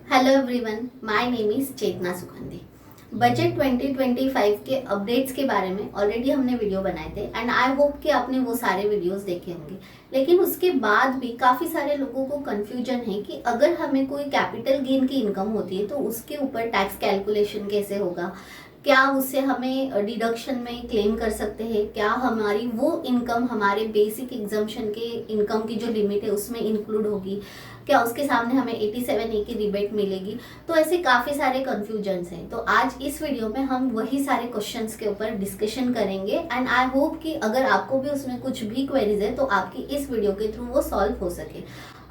Hello everyone, my name is Chetna Sugandhi. Budget 2025 के updates के बारे में ऑलरेडी हमने वीडियो बनाए थे एंड आई होप कि आपने वो सारे वीडियोस देखे होंगे। लेकिन उसके बाद भी काफ़ी सारे लोगों को कंफ्यूजन है कि अगर हमें कोई कैपिटल गेन की इनकम होती है तो उसके ऊपर टैक्स कैलकुलेशन कैसे होगा, क्या उससे हमें डिडक्शन में क्लेम कर सकते हैं, क्या हमारी वो इनकम हमारे बेसिक एग्जाम्पशन के इनकम की जो लिमिट है उसमें इंक्लूड होगी, क्या उसके सामने हमें 87A की रिबेट मिलेगी। तो ऐसे काफ़ी सारे कन्फ्यूजन्स हैं। तो आज इस वीडियो में हम वही सारे क्वेश्चंस के ऊपर डिस्कशन करेंगे एंड आई होप कि अगर आपको भी उसमें कुछ भी क्वेरीज है तो आपकी इस वीडियो के थ्रू वो सॉल्व हो सके।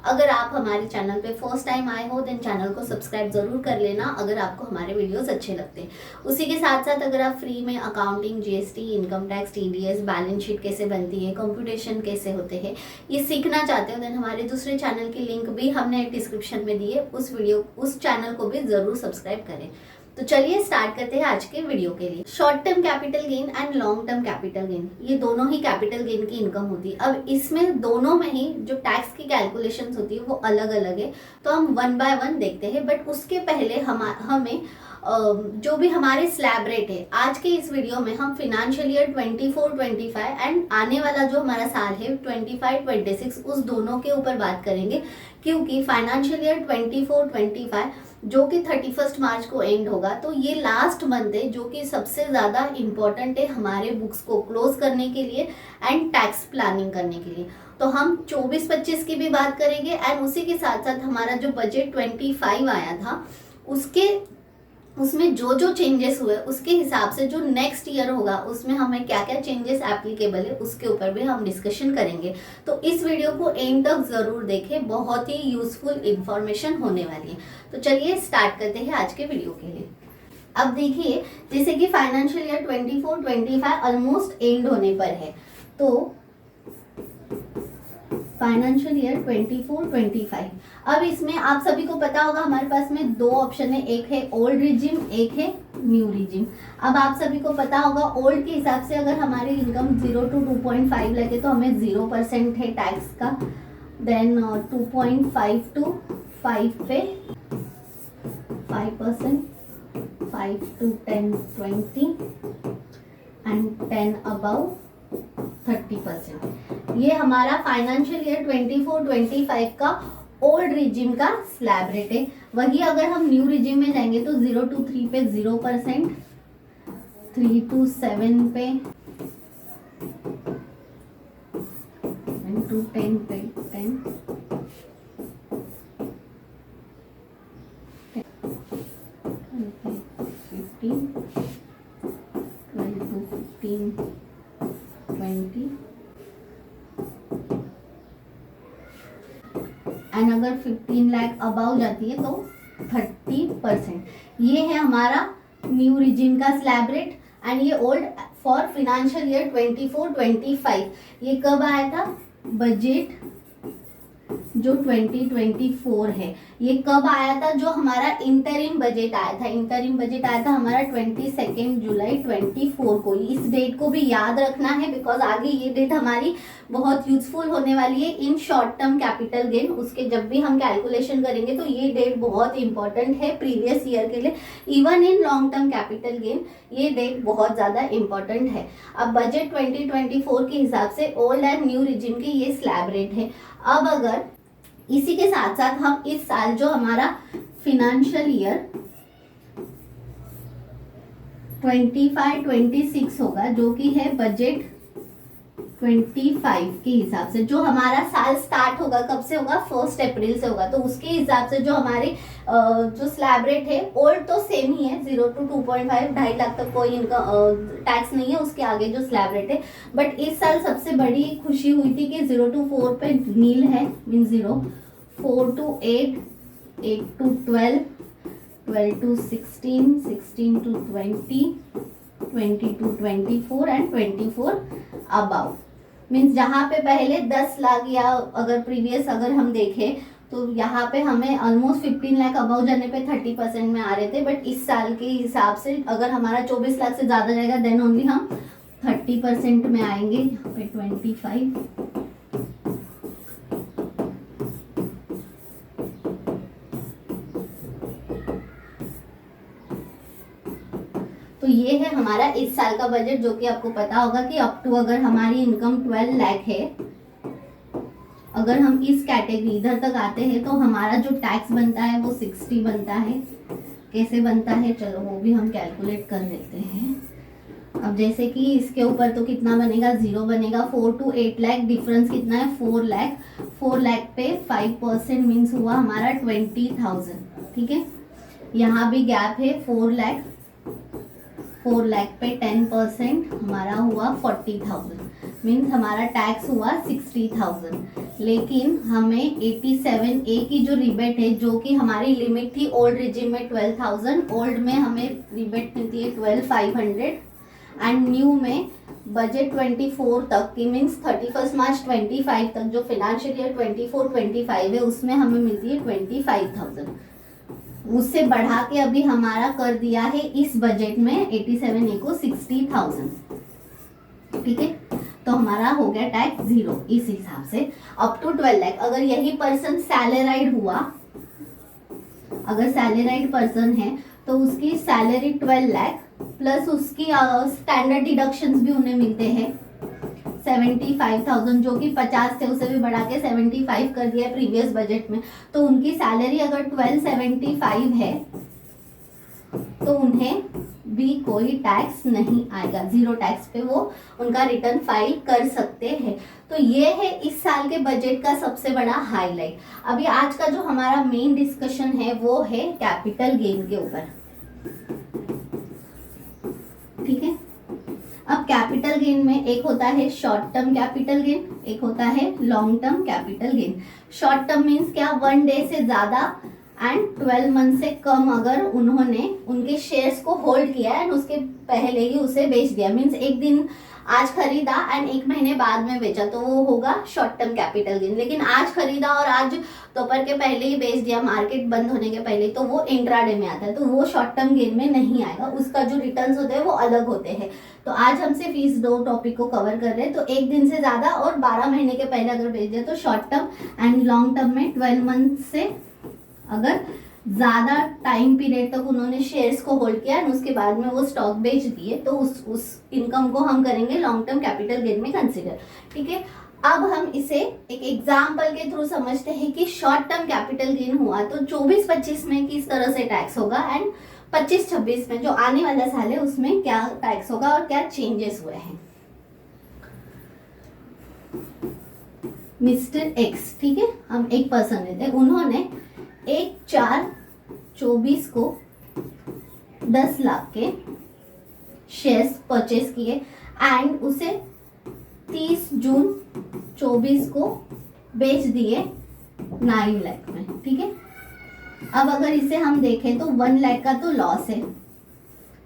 अगर आप हमारे चैनल पे फर्स्ट टाइम आए हो देन चैनल को सब्सक्राइब जरूर कर लेना अगर आपको हमारे वीडियोस अच्छे लगते हैं। उसी के साथ साथ अगर आप फ्री में accounting, GST, income tax, TDS, balance sheet कैसे बनती है, कंप्यूटेशन कैसे होते हैं, ये सीखना चाहते हो देन हमारे दूसरे चैनल की लिंक भी हमने डिस्क्रिप्शन में दी है, उस चैनल को भी जरूर सब्सक्राइब करें। तो चलिए स्टार्ट करते हैं आज के वीडियो के लिए। Short term capital gain and long term capital gain, ये दोनों ही कैपिटल गेन की इनकम होती है। अब इसमें दोनों में ही जो टैक्स की कैलकुलेशन होती है वो अलग अलग है, तो हम वन बाय वन देखते हैं। बट उसके पहले हमें जो भी हमारे स्लैब रेट है, आज के इस वीडियो में हम फिनेंशियल ईयर 24-25 एंड आने वाला जो हमारा साल है 25-26 उस दोनों के ऊपर बात करेंगे, क्योंकि फाइनेंशियल ईयर 24-25 जो कि 31 मार्च को एंड होगा, तो ये लास्ट मंथ है जो कि सबसे ज़्यादा इम्पॉर्टेंट है हमारे बुक्स को क्लोज करने के लिए एंड टैक्स प्लानिंग करने के लिए। तो हम 24-25 की भी बात करेंगे एंड उसी के साथ साथ हमारा जो बजट 25 आया था उसमें जो जो चेंजेस हुए उसके हिसाब से जो नेक्स्ट ईयर होगा उसमें हमें क्या क्या चेंजेस एप्लीकेबल है उसके ऊपर भी हम डिस्कशन करेंगे। तो इस वीडियो को एंड तक जरूर देखें, बहुत ही यूजफुल इंफॉर्मेशन होने वाली है। तो चलिए स्टार्ट करते हैं आज के वीडियो के लिए। अब देखिए, जैसे कि फाइनेंशियल ईयर 24-25 ऑलमोस्ट एंड होने पर है, तो फाइनेंशियल ईयर 24-25, अब इसमें आप सभी को पता होगा हमारे पास में दो ऑप्शन है, एक है ओल्ड रिजिम, एक है न्यू रिजिम। अब आप सभी को पता होगा ओल्ड के हिसाब से अगर हमारी इनकम 0 to 2.5 लगे तो हमें 0% है टैक्स का, देन 2.5 to 5 पे 5%, 5 to 10 20 एंड 10 अबव 30%। ये हमारा फाइनेंशियल ईयर 24-25 का ओल्ड रिजिम का स्लैब रेट है। वही अगर हम न्यू रिजिम में जाएंगे तो 0 to 3 पे 0%, 3 to 7 पे एंड 2 10 पे 10, 15, 12 to 15, 20 एंड अगर 15 लाख अबाउ जाती है तो 30%। ये है हमारा न्यू रिजिम का स्लैब रेट एंड ये ओल्ड फॉर फिनेंशियल ईयर 24-25। ये कब आया था? बजट जो 2024 है, ये कब आया था? जो हमारा इंटरिम बजट आया था, इंटरिम बजट आया था हमारा 22 जुलाई 24 को। इस डेट को भी याद रखना है बिकॉज आगे ये डेट हमारी बहुत यूजफुल होने वाली है in short term capital gain. उसके जब भी हम कैलकुलेशन करेंगे तो ये डेट बहुत इंपॉर्टेंट है प्रीवियस ईयर के लिए। Even in long term capital gain ये डेट बहुत ज़्यादा इंपॉर्टेंट है। अब बजट 2024 के हिसाब से ओल्ड एंड न्यू रिजिम के ये स्लैब रेट है। अब अगर इसी के साथ साथ हम इस साल जो हमारा फिनेंशियल ईयर 25-26 होगा, जो कि है बजट 25 के हिसाब से, जो हमारा साल स्टार्ट होगा कब से होगा? 1 अप्रैल से होगा। तो उसके हिसाब से जो हमारे जो स्लैब रेट है ओल्ड तो सेम ही है, 0 to 2.5, 2.5 लाख तक कोई इनकम टैक्स नहीं है उसके आगे जो स्लैब रेट है। बट इस साल सबसे बड़ी खुशी हुई थी कि 0 to 4 पे नील है, mean 0, 4 to 8, 8 to 12, 12 to 16, 16 to 20, 20 to 24 and 24 about. Means जहाँ पे पहले 10 लाख या अगर प्रीवियस अगर हम देखें तो यहाँ पे हमें ऑलमोस्ट 15 लाख अबाउ जाने पे 30% में आ रहे थे। बट इस साल के हिसाब से अगर हमारा 24 लाख से ज़्यादा जाएगा देन ओनली हम 30% में आएंगे। यहाँ पे 25, तो ये है हमारा इस साल का बजट, जो कि आपको पता होगा कि अप टू अगर हमारी इनकम 12 लाख है, अगर हम इस कैटेगरी इधर तक आते हैं तो हमारा जो टैक्स बनता है वो 60 बनता है। कैसे बनता है चलो वो भी हम कैलकुलेट कर लेते हैं। अब जैसे कि इसके ऊपर तो कितना बनेगा, 0 बनेगा। 4 to 8 लाख डिफरेंस कितना है, 4 लाख। 4 लाख पे 5% मीन्स हुआ हमारा 20,000, ठीक है। यहाँ भी गैप है 4 लाख। 4 लाख पे 10% हमारा हुआ 40,000 मीन्स हमारा टैक्स हुआ 60,000। लेकिन हमें 87A की जो रिबेट है, जो कि हमारी लिमिट थी ओल्ड रिजिम में 12,000, ओल्ड में हमें रिबेट मिलती है 12,500 एंड न्यू में बजट 24 तक की मीन्स 31 मार्च 25 तक जो फाइनेंशियल ईयर 24-25 है उसमें हमें मिलती है 25,000। उससे बढ़ा के अभी हमारा कर दिया है इस बजट में 87A को 60,000, ठीक है। तो हमारा हो गया टैक्स 0 इस हिसाब से अप टू 12 लाख। अगर यही पर्सन सैलराइड हुआ, अगर सैलराइड पर्सन है तो उसकी सैलरी 12 लाख प्लस उसकी स्टैंडर्ड डिडक्शंस भी उन्हें मिलते हैं 75,000, जो कि 50 थे उसे भी बढ़ा के 75 कर दिया प्रीवियस बजट में। तो उनकी सैलरी अगर 1275 है तो उन्हें भी कोई टैक्स नहीं आएगा, 0 टैक्स पे वो उनका रिटर्न फाइल कर सकते हैं। तो ये है इस साल के बजट का सबसे बड़ा हाईलाइट। अभी आज का जो हमारा मेन डिस्कशन है वो है कैपिटल गेन के ऊपर, ठीक है। अब कैपिटल गेन में एक होता है शॉर्ट टर्म कैपिटल गेन, एक होता है long term capital gain. Short term means क्या, 1 डे से ज्यादा एंड 12 मंथ से कम अगर उन्होंने उनके शेयर्स को होल्ड किया एंड उसके पहले ही उसे बेच दिया, मीन्स एक दिन आज खरीदा एंड 1 महीने बाद में बेचा, तो वो होगा शॉर्ट टर्म कैपिटल गेन। लेकिन आज खरीदा और आज दोपहर के पहले ही बेच दिया, मार्केट बंद होने के पहले, तो वो इंट्राडे में आता है, तो वो शॉर्ट टर्म गेन में नहीं आएगा। उसका जो रिटर्न्स होते हैं वो अलग होते हैं। तो आज हम सिर्फ इस 2 टॉपिक को कवर कर रहे हैं। तो 1 दिन से ज्यादा और 12 महीने के पहले अगर बेच दिया तो short term, and long term में 12 मंथ से अगर ज्यादा टाइम पीरियड तक उन्होंने शेयर्स को होल्ड किया और उसके बाद में वो स्टॉक बेच दिए, तो उस इनकम को हम करेंगे लॉन्ग टर्म कैपिटल गेन में कंसीडर, ठीक है। अब हम इसे एक एग्जांपल के थ्रू समझते हैं कि शॉर्ट टर्म कैपिटल गेन हुआ तो 24-25 में किस तरह से टैक्स होगा एंड 25-26 में जो आने वाला साल है उसमें क्या टैक्स होगा और क्या चेंजेस हुए हैं। मिस्टर एक्स, ठीक है, हम एक पर्सन लेते हैं, उन्होंने 1/4/24 को 10 लाख के शेयर्स परचेस किए एंड उसे 30 जून 24 को बेच दिए 9 लाख में, ठीक है। अब अगर इसे हम देखें तो 1 लाख का तो लॉस है,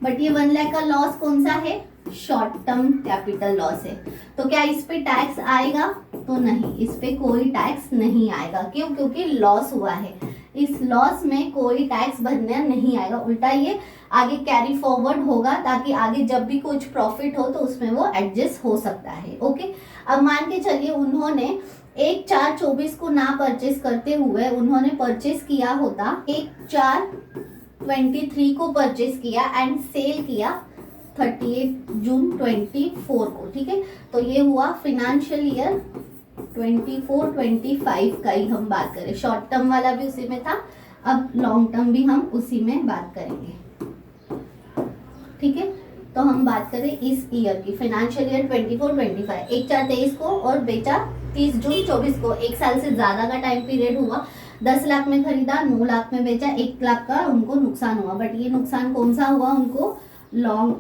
बट ये 1 लाख का लॉस कौन सा है, शॉर्ट टर्म कैपिटल लॉस है। तो क्या इस पे टैक्स आएगा, तो नहीं, इस पे कोई टैक्स नहीं आएगा। क्यों, क्योंकि लॉस हुआ है, इस लॉस में कोई टैक्स भरना नहीं आएगा, उल्टा ये आगे कैरी फॉरवर्ड होगा ताकि आगे जब भी कुछ प्रॉफिट हो तो उसमें वो एडजस्ट हो सकता है, ओके। अब मान के चलिए उन्होंने 1/4/24 को ना परचेस करते हुए उन्होंने परचेस किया होता 1/4/23 को परचेस किया एंड सेल किया 38 जून 24 को, ठीक है। तो ये हुआ फाइनेंशियल ईयर 24-25 का ही हम बात करें, शॉर्ट टर्म वाला भी उसी में था, अब लॉन्ग टर्म भी हम उसी में बात करेंगे, ठीक है। तो हम बात करें इस ईयर की, फाइनेंशियल ईयर 24-25, 1/4/23 को और बेचा 30 जून 24 को, 1 साल से ज्यादा का टाइम पीरियड हुआ। 10 लाख में खरीदा, 9 लाख में बेचा, 1 लाख का उनको नुकसान हुआ, बट ये नुकसान कौन सा हुआ उनको, लॉन्ग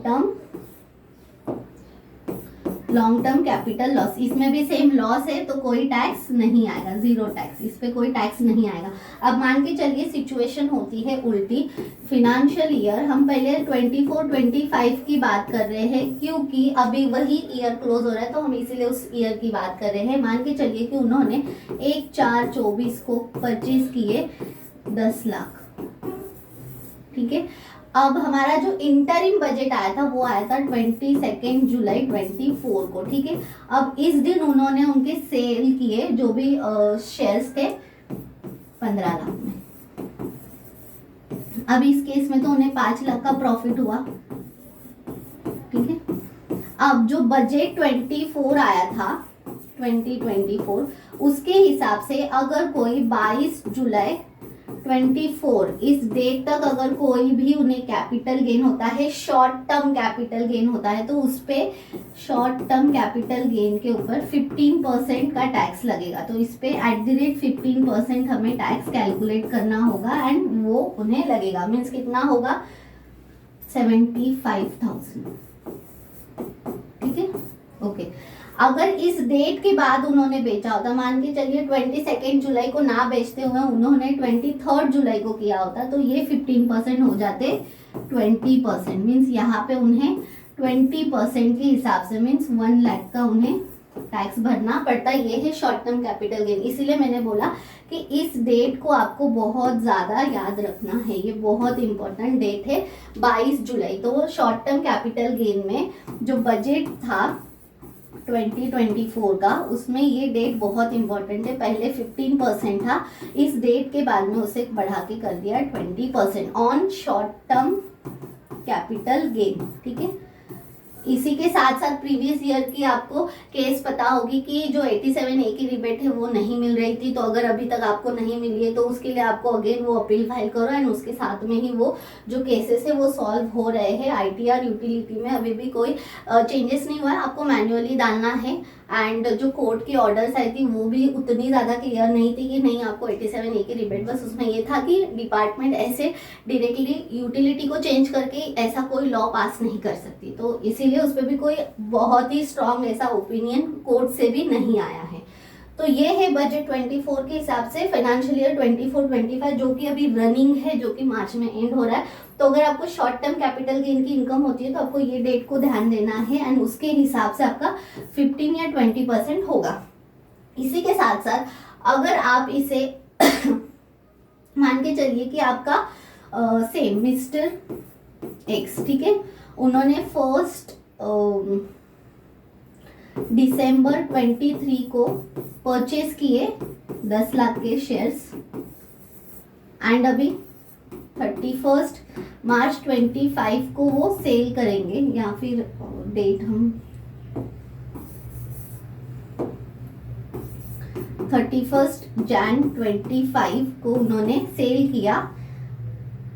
टर्म कैपिटल लॉस। इसमें भी सेम लॉस है तो कोई टैक्स नहीं आएगा, 0 टैक्स, इस पे कोई टैक्स नहीं आएगा। अब मान के चलिए सिचुएशन होती है उल्टी, फाइनेंशियल ईयर हम पहले 24-25 की बात कर रहे हैं क्योंकि अभी वही ईयर क्लोज हो रहा है तो हम इसीलिए उस ईयर की बात कर रहे हैं। मान के चलिए कि उन्होंने 1/4/24 को परचेज किए 10 लाख, ठीक है। अब हमारा जो इंटरिम बजट आया था वो आया था 22 जुलाई 24 को, ठीक है। अब इस दिन उन्होंने उनके सेल किए जो भी शेयर्स थे 15 लाख में। अब इस केस में तो उन्हें 5 लाख का प्रॉफिट हुआ, अब जो बजट 24 आया था 2024, उसके हिसाब से अगर कोई 22 जुलाई 24 इस डेट तक अगर कोई भी उन्हें कैपिटल गेन होता है, शॉर्ट टर्म कैपिटल गेन होता है, तो उस पे शॉर्ट टर्म कैपिटल गेन के ऊपर 15% का टैक्स लगेगा। तो इस पे @15% हमें टैक्स कैलकुलेट करना होगा एंड वो उन्हें लगेगा। मीन्स कितना होगा? 75,000। ठीक है, ओके। अगर इस डेट के बाद उन्होंने बेचा होता, मान के चलिए 22 जुलाई को ना बेचते हुए उन्होंने 23 जुलाई को किया होता, तो ये 15% हो जाते 20%। मीन्स यहाँ पे उन्हें 20% के हिसाब से मीन्स 1 लाख का उन्हें टैक्स भरना पड़ता। ये है शॉर्ट टर्म कैपिटल गेन। इसीलिए मैंने बोला कि इस डेट को आपको बहुत ज़्यादा याद रखना है, ये बहुत इंपॉर्टेंट डेट है 22 जुलाई। तो शॉर्ट टर्म कैपिटल गेन में जो बजट था 2024 का, उसमें ये डेट बहुत इंपॉर्टेंट है। पहले 15% था, इस डेट के बाद में उसे बढ़ा के कर दिया 20% on short term capital gain. ठीक है, इसी के साथ साथ प्रीवियस ईयर की आपको केस पता होगी कि जो 87A की रिबेट है वो नहीं मिल रही थी। तो अगर अभी तक आपको नहीं मिली है तो उसके लिए आपको अगेन वो अपील फाइल करो एंड उसके साथ में ही वो जो केसेस है वो सॉल्व हो रहे हैं। ITR यूटिलिटी में अभी भी कोई चेंजेस नहीं हुआ है, आपको मैन्युअली डालना है। एंड जो कोर्ट की ऑर्डर्स आई थी वो भी उतनी ज़्यादा क्लियर नहीं थी कि नहीं आपको 87A की रिबेट, बस उसमें ये था कि डिपार्टमेंट ऐसे डायरेक्टली यूटिलिटी को चेंज करके ऐसा कोई लॉ पास नहीं कर सकती। तो इसीलिए उस पर भी कोई बहुत ही स्ट्रांग ऐसा ओपिनियन कोर्ट से भी नहीं आया है। तो ये है बजट 24 के हिसाब से फाइनेंशियल ईयर 24-25 जो कि अभी रनिंग है, जो कि मार्च में एंड हो रहा है। तो अगर आपको शॉर्ट टर्म कैपिटल गेन की इनकम होती है तो आपको ये डेट को ध्यान देना है एंड उसके हिसाब से आपका 15 या 20% होगा। इसी के साथ साथ अगर आप इसे मान के चलिए कि आपका सेम मिस्टर एक्स, ठीक है, उन्होंने 1 दिसंबर 23 को परचेज किए 10 लाख के शेयर्स एंड अभी 31 मार्च 25 को वो सेल करेंगे, या फिर डेट हम 31 जैन 25 को उन्होंने सेल किया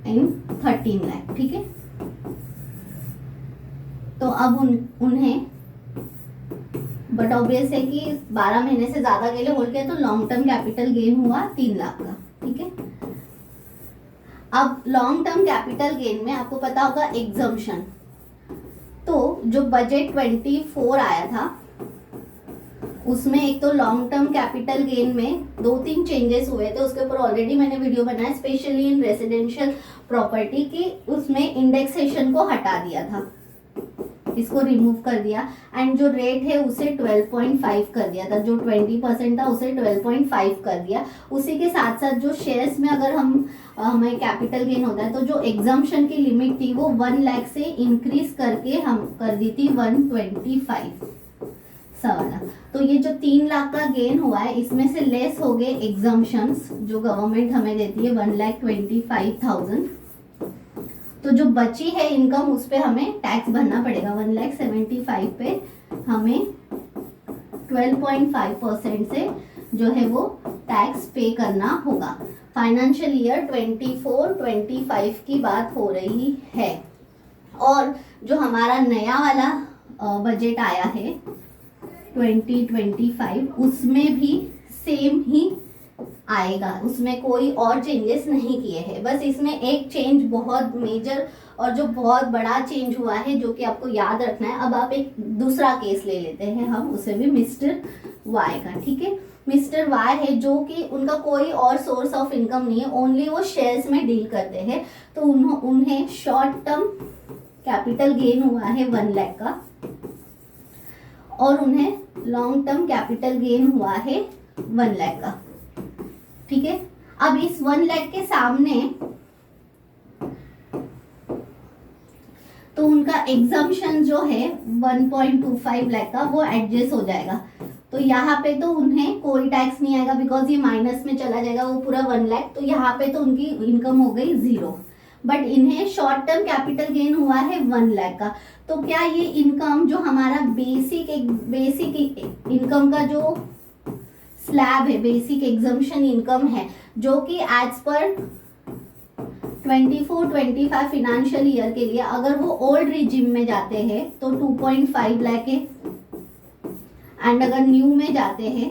इन 13 लाख। ठीक है, तो अब उन्हें बट ऑब्वियस है कि 12 महीने से ज्यादा के लिए होल्ड किया तो लॉन्ग टर्म कैपिटल गेन हुआ 3 लाख का। ठीक है, अब लॉन्ग टर्म कैपिटल गेन में आपको पता होगा एग्जम्पशन। तो जो बजट 24 आया था उसमें एक तो लॉन्ग टर्म कैपिटल गेन में 2-3 चेंजेस हुए थे, उसके ऊपर ऑलरेडी मैंने वीडियो बनाया, स्पेशली इन रेसिडेंशियल प्रॉपर्टी की। उसमें इंडेक्सेशन को हटा दिया था, इसको रिमूव कर दिया एंड जो रेट है उसे 12.5 कर दिया था। जो 20% था उसे 12.5 कर दिया। उसी के साथ साथ जो शेयर्स में अगर हमें कैपिटल गेन होता है तो जो एग्जम्पशन की लिमिट थी वो 1 लाख से इंक्रीज करके हम कर दी थी 125 सवाला। तो ये जो 3 लाख का गेन हुआ है इसमें से लेस हो गए एग्जम्पशंस जो गवर्नमेंट हमें देती है 1,25,000। तो जो बची है इनकम उस पे हमें टैक्स भरना पड़ेगा। 1,75,000 पे हमें 12.5% से जो है वो टैक्स पे करना होगा। फाइनेंशियल ईयर 24-25 की बात हो रही है। और जो हमारा नया वाला बजट आया है 2025 उसमें भी सेम ही आएगा, उसमें कोई और चेंजेस नहीं किए हैं। बस इसमें एक चेंज बहुत मेजर और जो बहुत बड़ा चेंज हुआ है जो कि आपको याद रखना है। अब आप एक दूसरा केस ले लेते हैं हम, उसे भी मिस्टर वाई का। ठीक है, मिस्टर वाई है जो कि उनका कोई और सोर्स ऑफ इनकम नहीं है, ओनली वो शेयर्स में डील करते हैं। तो उन्हें शॉर्ट टर्म कैपिटल गेन हुआ है 1 लाख का और उन्हें लॉन्ग टर्म कैपिटल गेन हुआ है 1 लाख का। ठीक है, अब इस 1 लाख के सामने तो उनका एग्जम्पशन जो है 1.25 लाख का वो एडजस्ट हो जाएगा। तो यहाँ पे तो उन्हें कोई टैक्स नहीं आएगा बिकॉज ये माइनस में चला जाएगा वो पूरा 1 लाख। तो यहाँ पे तो उनकी इनकम हो गई 0। बट इन्हें शॉर्ट टर्म कैपिटल गेन हुआ है 1 लाख का। तो क्या ये इनकम जो हमारा बेसिक इनकम का जो स्लैब है, बेसिक एग्जम्पशन इनकम है, जो कि एज पर 24-25 फिनेंशियल ईयर के लिए अगर वो ओल्ड रिजिम में जाते हैं तो 2.5 लाख है, एंड अगर न्यू में जाते हैं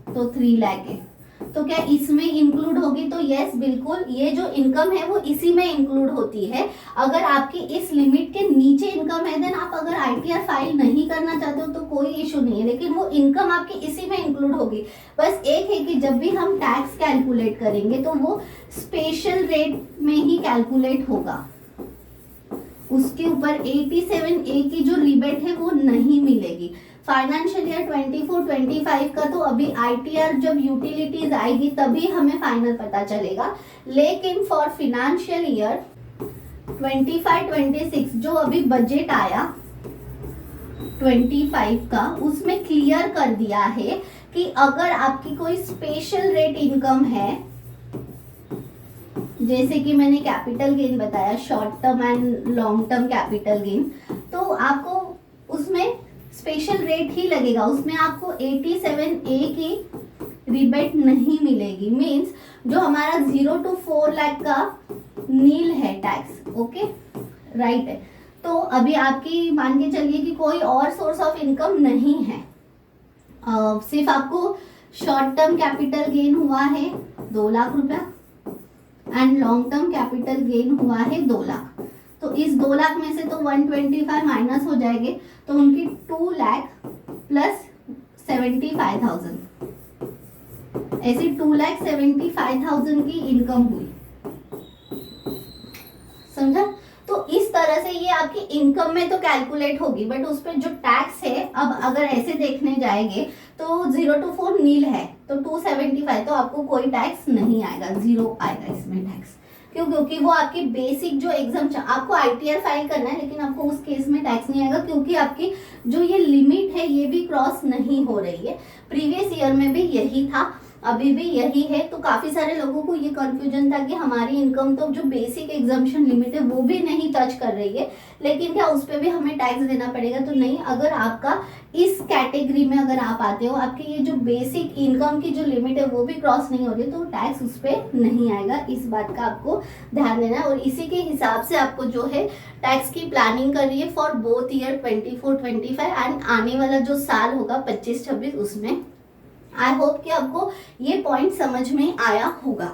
तो 3 लाख है। तो क्या इसमें इंक्लूड होगी? तो यस, बिल्कुल, ये जो इनकम है वो इसी में इंक्लूड होती है। अगर आपकी इस लिमिट के नीचे इनकम है देन आप अगर आईटीआर फाइल नहीं करना चाहते हो तो कोई इशू नहीं है, लेकिन वो इनकम आपकी इसी में इंक्लूड होगी। बस एक है कि जब भी हम टैक्स कैलकुलेट करेंगे तो वो स्पेशल रेट में ही कैलकुलेट होगा, उसके ऊपर 87A की जो रिबेट है वो नहीं मिलेगी। फाइनेंशियल ईयर 24-25 का तो अभी आईटीआर जब यूटिलिटीज आएगी तभी हमें फाइनल पता चलेगा, लेकिन फॉर फिनेंशियल ईयर 25-26 जो अभी बजट आया 25 का, उसमें क्लियर कर दिया है कि अगर आपकी कोई स्पेशल रेट इनकम है, जैसे कि मैंने कैपिटल गेन बताया, short term and long term capital gain, तो आपको उसमें स्पेशल रेट ही लगेगा, उसमें आपको 87A की रिबेट नहीं मिलेगी। मींस जो हमारा 0 to 4 लाख का नील है टैक्स, ओके, राइट है। तो अभी आपकी मान के चलिए कि कोई और सोर्स ऑफ इनकम नहीं है, सिर्फ आपको शॉर्ट टर्म कैपिटल गेन हुआ है 2 लाख रुपया and long term capital gain हुआ है 2 लाख। तो इस 2 लाख में से तो 125 माइनस हो जाएंगे, तो उनकी 2 लाख प्लस 75,000, ऐसी 2,75,000 की इनकम हुई। समझा? तो इस तरह से ये आपकी इनकम में तो कैलकुलेट होगी, बट उस पर जो टैक्स है, अब अगर ऐसे देखने जाएंगे तो 0 to 4 नील है, तो 275, तो आपको कोई टैक्स नहीं आएगा, 0 आएगा इसमें टैक्स। क्यों? क्योंकि वो आपकी बेसिक जो एग्जाम, आपको आईटीआर फाइल करना है लेकिन आपको उस केस में टैक्स नहीं आएगा, क्योंकि आपकी जो ये लिमिट है ये भी क्रॉस नहीं हो रही है। प्रीवियस ईयर में भी यही था, अभी भी यही है। तो काफी सारे लोगों को ये कंफ्यूजन था कि हमारी इनकम तो जो बेसिक एग्जाम्पशन लिमिट है वो भी नहीं टच कर रही है, लेकिन क्या उस पर भी हमें टैक्स देना पड़ेगा? तो नहीं, अगर आपका इस कैटेगरी में अगर आप आते हो, आपकी ये जो बेसिक इनकम की जो लिमिट है वो भी क्रॉस नहीं हो रही, तो टैक्स उस पर नहीं आएगा। इस बात का आपको ध्यान देना है, और इसी के हिसाब से आपको जो है टैक्स की प्लानिंग करनी है फॉर बोथ ईयर 24-25 एंड आने वाला जो साल होगा 25-26, उसमें। आई होप कि आपको ये पॉइंट समझ में आया होगा।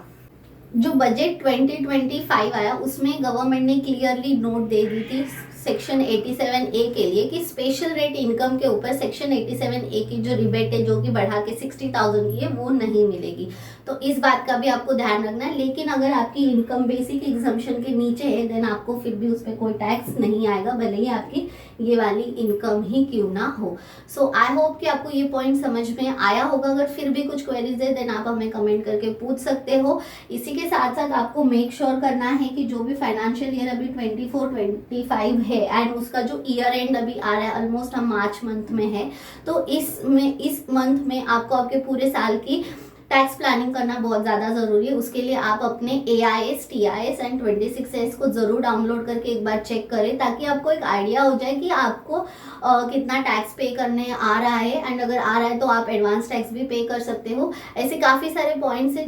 जो बजट 2025 आया उसमें गवर्नमेंट ने क्लियरली नोट दे दी थी सेक्शन 87A के लिए कि स्पेशल रेट इनकम के ऊपर सेक्शन 87A की जो रिबेट है, जो कि बढ़ा के 60,000 की है, वो नहीं मिलेगी। तो इस बात का भी आपको ध्यान रखना है। लेकिन अगर आपकी इनकम बेसिक एग्जम्पशन के नीचे है देन आपको फिर भी उस पर कोई टैक्स नहीं आएगा, भले ही आपकी ये वाली इनकम ही क्यों ना हो। सो आई होप कि आपको ये पॉइंट समझ में आया होगा। अगर फिर भी कुछ क्वेरीज है देन आप हमें कमेंट करके पूछ सकते हो। इसी के साथ साथ आपको मेक श्योर करना है कि जो भी फाइनेंशियल ईयर अभी 24-25 है एंड उसका जो ईयर एंड अभी आ रहा है, ऑलमोस्ट हम मार्च मंथ में है, तो इस मंथ में आपको आपके पूरे साल की टैक्स प्लानिंग करना बहुत ज़्यादा ज़रूरी है। उसके लिए आप अपने AIS, TIS एंड 26S को ज़रूर डाउनलोड करके एक बार चेक करें, ताकि आपको एक आइडिया हो जाए कि आपको कितना टैक्स पे करने आ रहा है, एंड अगर आ रहा है तो आप एडवांस टैक्स भी पे कर सकते हो। ऐसे काफ़ी सारे पॉइंट्स हैं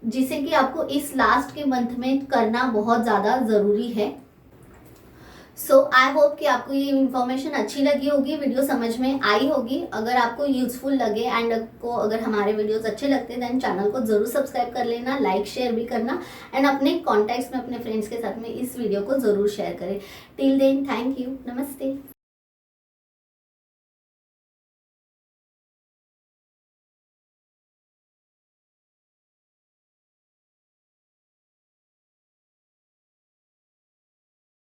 जिसे कि आपको इस लास्ट के मंथ में करना बहुत ज़्यादा ज़रूरी है। सो आई होप कि आपको ये इन्फॉर्मेशन अच्छी लगी होगी, वीडियो समझ में आई होगी। अगर आपको यूजफुल लगे एंड आपको अगर हमारे वीडियोस अच्छे लगते हैं देन चैनल को ज़रूर सब्सक्राइब कर लेना, लाइक शेयर भी करना, एंड अपने कॉन्टैक्ट्स में अपने फ्रेंड्स के साथ में इस वीडियो को ज़रूर शेयर करें। टिल देन, थैंक यू, नमस्ते।